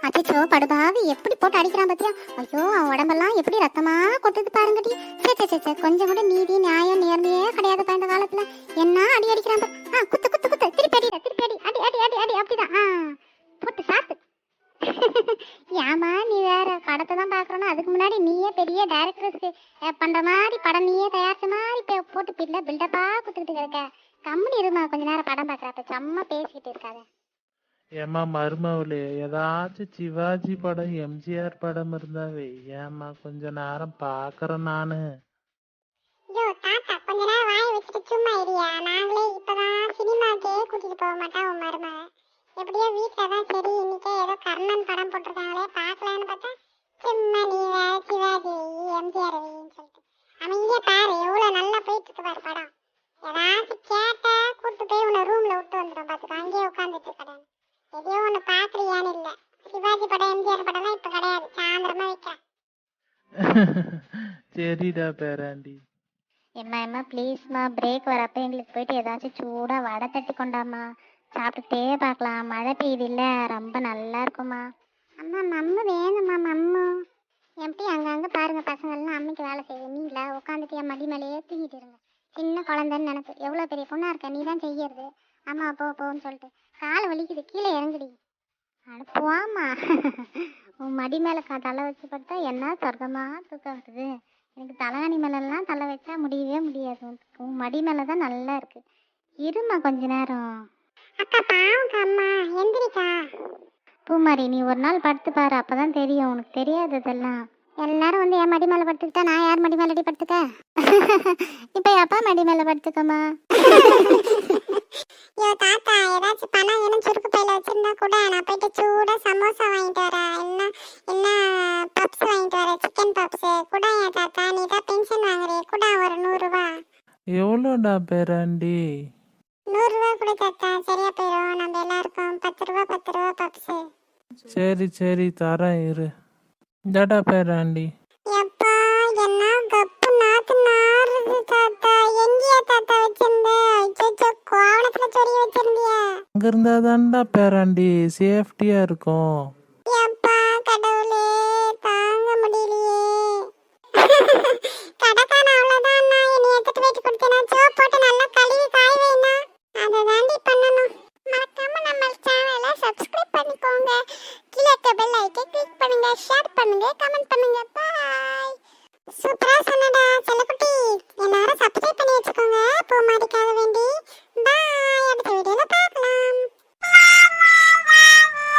அச்சோ படுபாவி எப்படி போட்டு அடிக்கிறான் பாத்தியா? ஐயோ அவன் உடம்பெல்லாம் எப்படி ரத்தமா கொட்டுது பாருங்கடி. சே கொஞ்சம் கூட நீதி நியாயம் நேர்மையே கிடையாது இந்த காலத்துல. என்ன அடி அடிக்கிறான் பாரு. குத்து குத்து குத்து திருப்பி அடி அடி அடி அடி அடி அப்படிதான். போட்டு சாத்து. ஏமா நீ வேற படத்தை தான் பாக்குறோன்னா அதுக்கு முன்னாடி நீயே பெரிய டைரக்டர்ஸ்க்கு பண்ற மாதிரி படம் நீயே தயாரிச்ச மாதிரி போட்டு பில்டப்பா குத்துக்கிட்டு இருக்க. கம்முனு இருமா கொஞ்ச நேரம் படம் பாக்குறப்ப செம்ம பேசிக்கிட்டு இருக்காத. ஏம்மா மருமவளே, ஏதாச்சும் சிவாஜி படம் எம்ஜிஆர் படம் இருந்தாவே ஏம்மா கொஞ்ச நேரம் பாக்குறேன் நானு. ஐயோ தாத்தா கொஞ்ச நேரம் வாயை வச்சுட்டு சும்மா இரியா. நாங்களே இப்பதான் சினிமாக்கே கூட்டிட்டு போக மாட்டா உன் மருமக. எப்படியோ வீட்டுல தான் சரி இன்னைக்கே ஏதோ கர்ணன் படம் போட்டிருக்காங்களே பாக்கலான்னு பார்த்தா சும்மா நீ வேற சிவாஜி எம்ஜிஆர் சொல்லிட்டு அமைதியா பாரு. எவ்வளவு நல்லா போயிட்டு இருக்கு பாரு படம். ஏதாச்சும் கேட்டா கூட்டு போய் உன்னை ரூம்ல விட்டு வந்துடும் பாத்துக்கோ. அங்கேயே உட்காந்துட்டு இருக்கேன். எதையோ ஒண்ணு பாக்குறியான்னு இல்ல. சிவாஜி படம் எம்ஜிஆர் படம்லாம் இப்ப கிடையாது. சாயந்தரமா வைக்கிறேன். சரிடா பேராண்டி. எம்மா ப்ளீஸ்மா பிரேக் வரப்ப எங்களுக்கு போயிட்டு ஏதாச்சும் சூடா வடை தட்டி கொண்டாமா சாப்பிட்டுட்டே பார்க்கலாம். மழை பெய்யுது இல்ல ரொம்ப நல்லா இருக்குமா. அம்மா மம்மு வேணுமா மம்மு. எப்படி அங்கங்க பாருங்க பசங்கள்லாம் அம்மைக்கு வேலை செய்யுது. நீங்களா உட்காந்துட்டு என் மடி மேலேயே தூங்கிட்டு இருங்க. சின்ன குழந்தைன்னு நினைப்பு. எவ்வளோ பெரிய பொண்ணா இருக்க நீ தான் செய்யறது. அம்மா போன்னு சொல்லிட்டு காலை வலிக்குது கீழே இறங்குடி. அனுப்புவாமா. உன் மடி மேலே தலை வச்சு படுத்தா என்ன சொர்க்கமா தூக்கம் வருது. எனக்கு தலைகாணி மேலெல்லாம் தலை வச்சா முடியவே முடியாது. உன் மடி மேலே தான் நல்லா இருக்கு. இருமா கொஞ்ச நேரம். அக்கா பாவுங்க அம்மா எந்திரிக்கா. பூமாரி நீ ஒரு நாள் படுத்து பாரு அப்பதான் தெரியும். உனக்கு தெரியாது இதெல்லாம். எல்லாரும் வந்து என் மடி மேலே படுத்துக்கிட்டா நான் யார் மடி மேலடி படுத்துக்க. இப்ப அப்பா மடி மேலே படுத்துக்கமா. யோ தாத்தா ஏதாச்சும் பணம் என்ன சுருக்கு பையில வச்சிருந்தா கூட நான் போயிட்டு சூடா சமோசா வாங்கிட்டு வரேன். என்ன பப்ஸ் வாங்கிட்டு வரேன். சிக்கன் பப்ஸ் கூட. ஏன் தாத்தா நீ தான் பென்ஷன் வாங்குறிய கூட ஒரு 100 ரூபா. எவ்வளோடா பேராண்டி? 100 ரூபா கூட தாத்தா சரியா போயிடும். நம்ம எல்லாருக்கும் 10 ரூபா பப்ஸ். சரி தரேன் இரு. இந்தாடா பேராண்டி. எப்பா என்ன கப்பு நாத்து நாறுது தாத்தா. எங்கேயா தாத்தா வச்சிருந்த? அச்சோ கோவணத்துல சொறி வச்சிருந்தியா? அங்க இருந்தாதான்டா பேராண்டி சேஃப்டியா இருக்கும். எப்பா கடவுளே தாங்க முடியலையே. கடக்கான அவ்வளவுதான். நான் என்னை எடுத்துட்டு போயிட்டு கொடுத்தேனா சோப் போட்டு நல்லா கழுவி காய வைனா. அதை தாண்டி பண்ணணும். மறக்காம நம்ம சேனலை சப்ஸ்கிரைப் பண்ணிக்கோங்க. கீழே இருக்க பெல் ஐக்கனை கிளிக் பண்ணுங்க. ஷேர் பண்ணுங்க. கமெண்ட் பண்ணுங்க. பாய். சூப்பரா சொன்னடா செல்லக்குட்டி. எல்லாரும் சப்ஸ்கிரைப் பண்ணி வச்சுக்கோங்க. பூமாரிக்காக வேண்டி. பாய். அடுத்த வீடியோல பார்க்கலாம்.